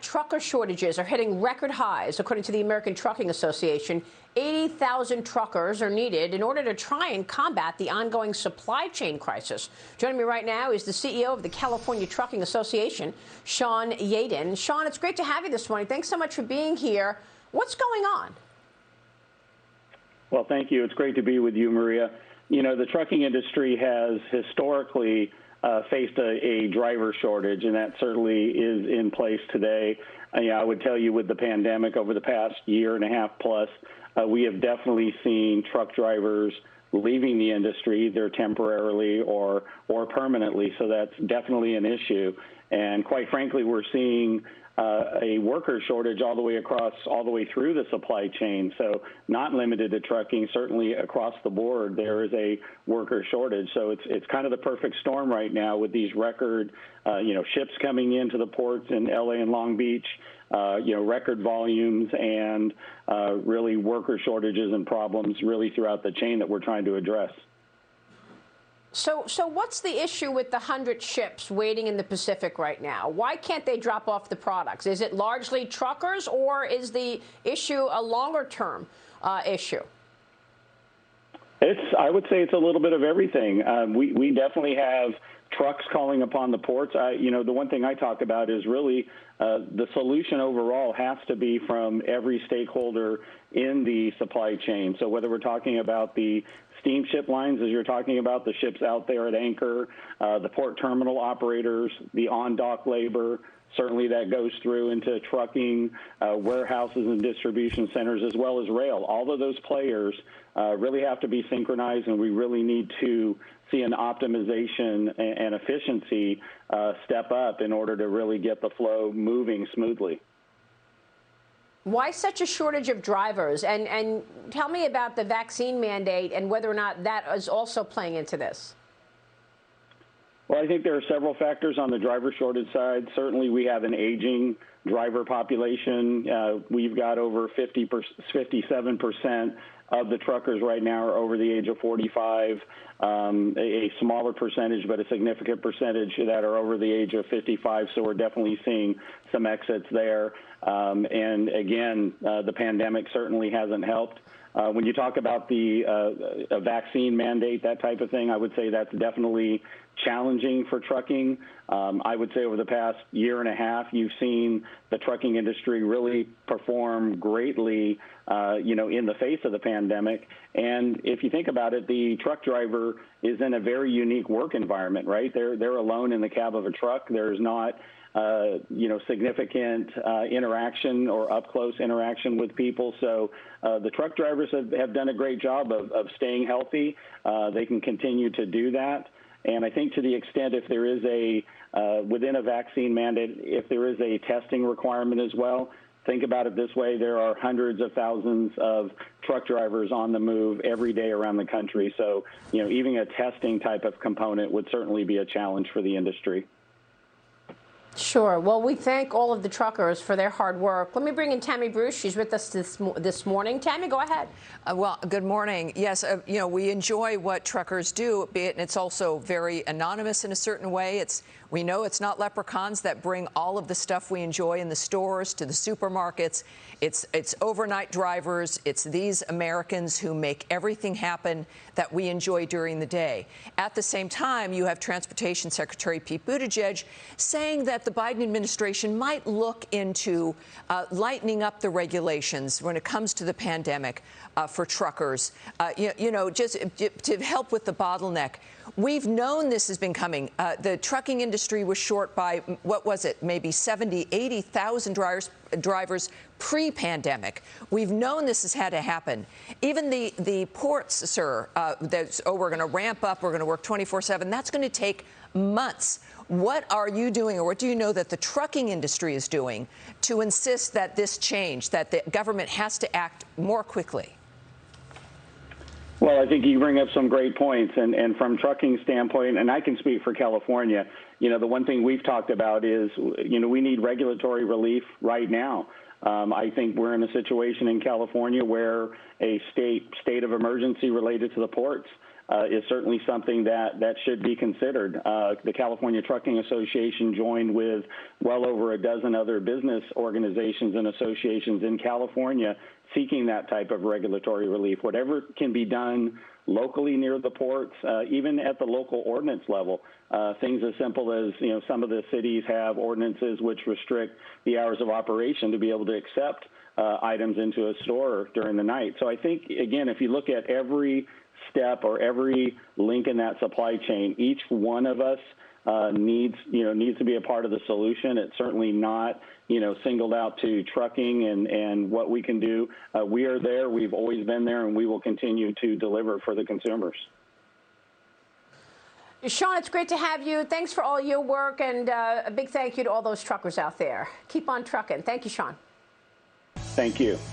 trucker shortages are hitting record highs. According to the American Trucking Association, 80,000 truckers are needed in order to try and combat the ongoing supply chain crisis. Joining me right now is the CEO of the California Trucking Association, Shawn Yadon. Shawn, it's great to have you this morning. Thanks so much for being here. What's going on? Well, thank you. It's great to be with you, Maria. You know, the trucking industry has historically faced a driver shortage, and that certainly is in place today. I would tell you with the pandemic over the past year and a half plus, we have definitely seen truck drivers leaving the industry, either temporarily or permanently. So that's definitely an issue. And quite frankly, we're seeing a worker shortage all the way through the supply chain. So not limited to trucking, certainly across the board, there is a worker shortage. So it's kind of the perfect storm right now with these record, ships coming into the ports in LA and Long Beach, record volumes and really worker shortages and problems really throughout the chain that we're trying to address. So what's the issue with the 100 ships waiting in the Pacific right now? Why can't they drop off the products? Is it largely truckers, or is the issue a longer-term issue? I would say it's a little bit of everything. We definitely have trucks calling upon the ports. The one thing I talk about is really the solution overall has to be from every stakeholder in the supply chain. So whether we're talking about the steamship lines, as you're talking about, the ships out there at anchor, the port terminal operators, the on-dock labor, certainly that goes through into trucking, warehouses and distribution centers, as well as rail. All of those players really have to be synchronized, and we really need to see an optimization and efficiency step up in order to really get the flow moving smoothly. Why such a shortage of drivers? And tell me about the vaccine mandate and whether or not that is also playing into this. Well, I think there are several factors on the driver shortage side. Certainly, we have an aging driver population. We've got over 57% of the truckers right now are over the age of 45. A smaller percentage, but a significant percentage that are over the age of 55. So we're definitely seeing some exits there. And again, the pandemic certainly hasn't helped. When you talk about a vaccine mandate, that type of thing, I would say that's definitely challenging for trucking. I would say over the past year and a half, you've seen the trucking industry really perform greatly, in the face of the pandemic. And if you think about it, the truck driver is in a very unique work environment, right? They're alone in the cab of a truck. There's not significant interaction or up-close interaction with people. So the truck drivers have done a great job of staying healthy. They can continue to do that. And I think to the extent if there is within a vaccine mandate, if there is a testing requirement as well, think about it this way. There are hundreds of thousands of truck drivers on the move every day around the country. So, even a testing type of component would certainly be a challenge for the industry. Sure. Well, we thank all of the truckers for their hard work. Let me bring in Tammy Bruce. She's with us this morning. Tammy, go ahead. Well, good morning. Yes, we enjoy what truckers do, and it's also very anonymous in a certain way. We know it's not leprechauns that bring all of the stuff we enjoy in the stores to the supermarkets. It's overnight drivers. It's these Americans who make everything happen that we enjoy during the day. At the same time, you have Transportation Secretary Pete Buttigieg saying that the Biden administration might look into lightening up the regulations when it comes to the pandemic for truckers, just to help with the bottleneck. We've known this has been coming. The trucking industry was short by, what was it, maybe 70, 80,000 drivers pre-pandemic. We've known this has had to happen. Even the ports, sir, we're going to ramp up, we're going to work 24/7. That's going to take months. What are you doing, or what do you know that the trucking industry is doing to insist that this change, that the government has to act more quickly? Well, I think you bring up some great points, and from trucking standpoint, and I can speak for California, the one thing we've talked about is, we need regulatory relief right now. I think we're in a situation in California where a state of emergency related to the ports is certainly something that should be considered. The California Trucking Association joined with well over a dozen other business organizations and associations in California seeking that type of regulatory relief. Whatever can be done locally near the ports, even at the local ordinance level. Things as simple as, some of the cities have ordinances which restrict the hours of operation to be able to accept items into a store during the night. So I think, again, if you look at every step or every link in that supply chain, each one of us needs to be a part of the solution. It's certainly not, singled out to trucking and what we can do. We are there. We've always been there, and we will continue to deliver for the consumers. Shawn, it's great to have you. Thanks for all your work, and a big thank you to all those truckers out there. Keep on trucking. Thank you, Shawn. Thank you.